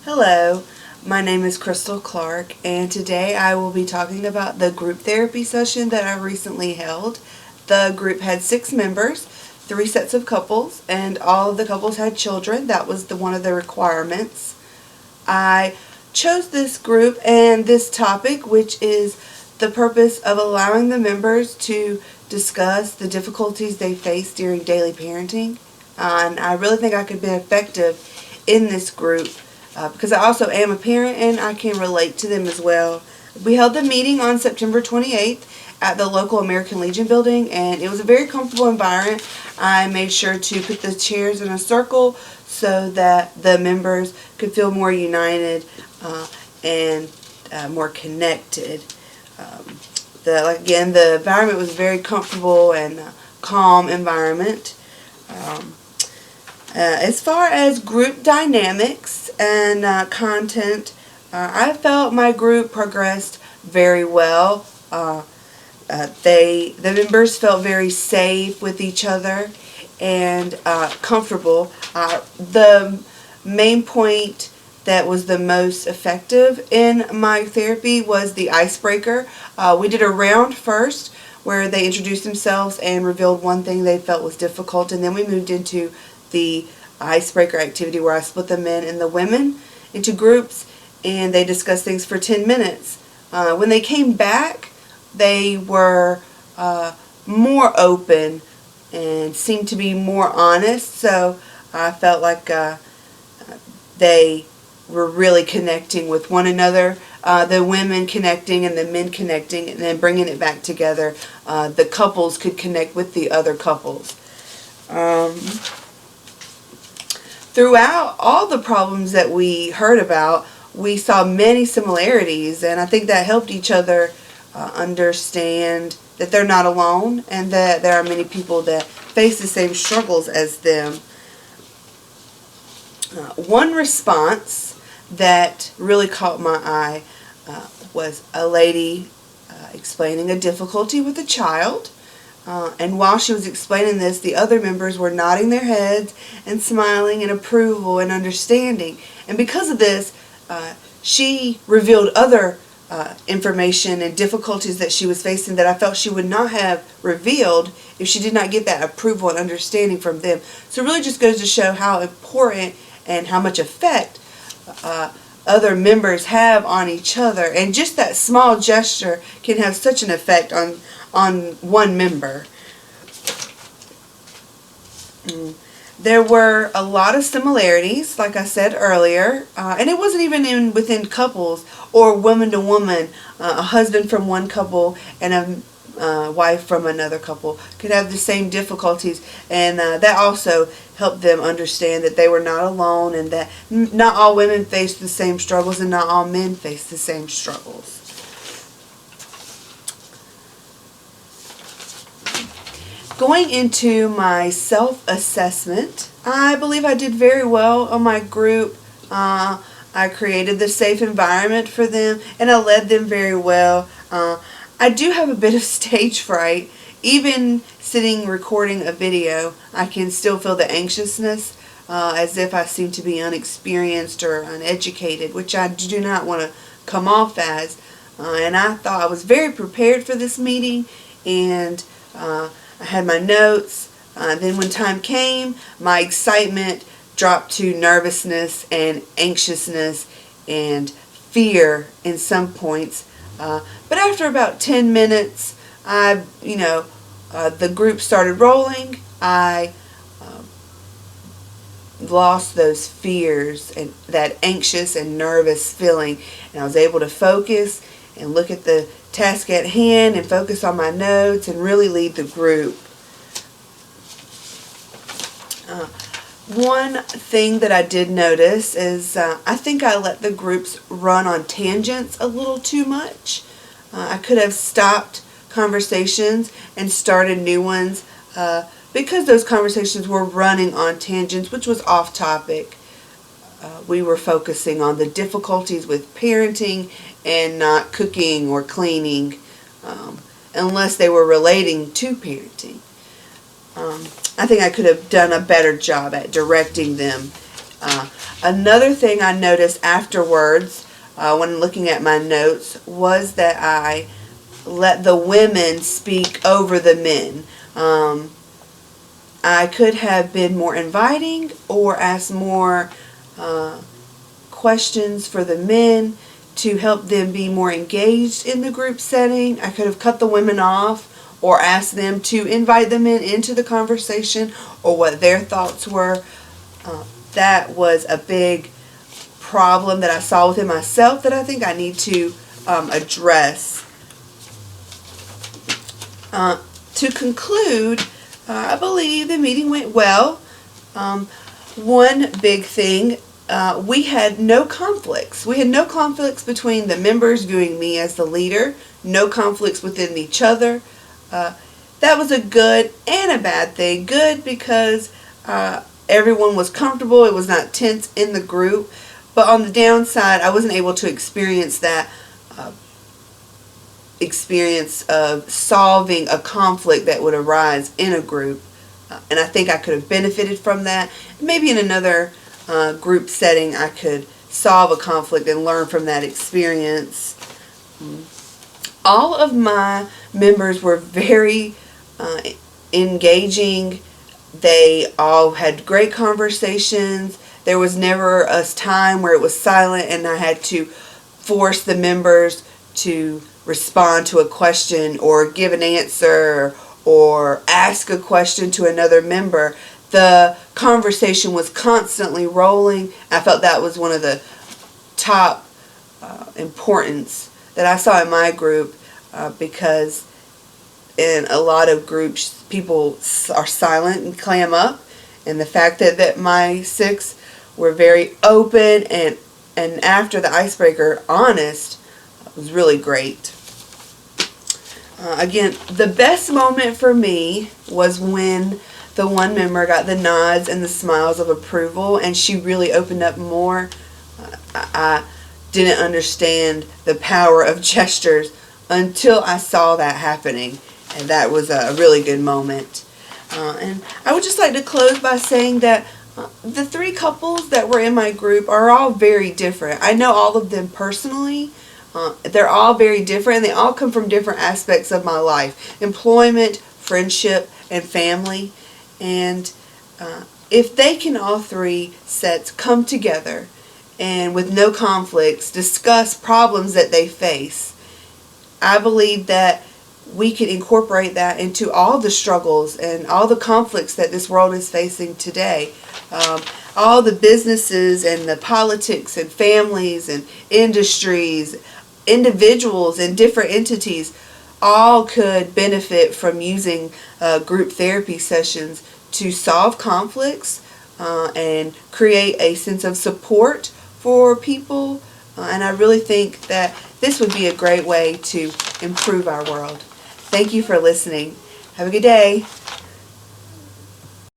Hello, my name is Crystal Clark, and today I will be talking about the group therapy session that I recently held. The group had 6 members, 3 sets of couples, and all of the couples had children. That was one of the requirements. I chose this group and this topic, which is the purpose of allowing the members to discuss the difficulties they face during daily parenting. And I really think I could be effective in this group because I also am a parent and I can relate to them as well. We held the meeting on September 28th at the local American Legion building, and it was a very comfortable environment. I made sure to put the chairs in a circle so that the members could feel more united and more connected. The environment was very comfortable and calm environment. As far as group dynamics and content, I felt my group progressed very well. The members felt very safe with each other and comfortable. The main point that was the most effective in my therapy was the icebreaker. We did a round first where they introduced themselves and revealed one thing they felt was difficult, and then we moved into the icebreaker activity where I split the men and the women into groups and they discussed things for 10 minutes. When they came back, they were more open and seemed to be more honest, so I felt like they were really connecting with one another, the women connecting and the men connecting, and then bringing it back together. The couples could connect with the other couples. Throughout all the problems that we heard about, we saw many similarities, and I think that helped each other understand that they're not alone and that there are many people that face the same struggles as them. One response that really caught my eye was a lady explaining a difficulty with a child. And while she was explaining this, the other members were nodding their heads and smiling in approval and understanding. And because of this, she revealed other information and difficulties that she was facing that I felt she would not have revealed if she did not get that approval and understanding from them. So it really just goes to show how important and how much effect other members have on each other. And just that small gesture can have such an effect on one member. There were a lot of similarities, like I said earlier, and it wasn't even within couples or woman to woman. A husband from one couple and a wife from another couple could have the same difficulties, and that also helped them understand that they were not alone and that not all women face the same struggles and not all men face the same struggles. Going into my self-assessment, I believe I did very well on my group. I created the safe environment for them and I led them very well. I do have a bit of stage fright. Even sitting recording a video, I can still feel the anxiousness as if I seem to be unexperienced or uneducated, which I do not want to come off as. And I thought I was very prepared for this meeting, and I had my notes. Then when time came, my excitement dropped to nervousness and anxiousness and fear in some points. But after about 10 minutes, the group started rolling. I lost those fears and that anxious and nervous feeling, and I was able to focus and look at the task at hand and focus on my notes and really lead the group. One thing that I did notice is I think I let the groups run on tangents a little too much. I could have stopped conversations and started new ones because those conversations were running on tangents, which was off topic. We were focusing on the difficulties with parenting and not cooking or cleaning unless they were relating to parenting. I think I could have done a better job at directing them Another thing I noticed afterwards when looking at my notes was that I let the women speak over the men. I could have been more inviting or asked more questions for the men to help them be more engaged in the group setting. I could have cut the women off or asked them to invite the men into the conversation or what their thoughts were. That was a big problem that I saw within myself that I think I need to address. To conclude, I believe the meeting went well. One big thing, we had no conflicts. We had no conflicts between the members viewing me as the leader, no conflicts within each other. That was a good and a bad thing. Good because everyone was comfortable. It was not tense in the group. But on the downside, I wasn't able to experience that experience of solving a conflict that would arise in a group. And I think I could have benefited from that. Maybe in another group setting I could solve a conflict and learn from that experience. All of my members were very engaging. They all had great conversations. There was never a time where it was silent and I had to force the members to respond to a question or give an answer or ask a question to another member. The conversation was constantly rolling. I felt that was one of the top importance that I saw in my group because in a lot of groups people are silent and clam up, and the fact that my 6 were very open and after the icebreaker honest was really great. Again, the best moment for me was when the one member got the nods and the smiles of approval and she really opened up more. I didn't understand the power of gestures until I saw that happening, and that was a really good moment. And I would just like to close by saying that the 3 couples that were in my group are all very different. I know all of them personally. They're all very different, and they all come from different aspects of my life. Employment, friendship, and family. And if they can all 3 sets come together and with no conflicts discuss problems that they face, I believe that we can incorporate that into all the struggles and all the conflicts that this world is facing today. All the businesses and the politics and families and industries, individuals and different entities all could benefit from using group therapy sessions to solve conflicts and create a sense of support for people. And I really think that this would be a great way to improve our world. Thank you for listening. Have a good day.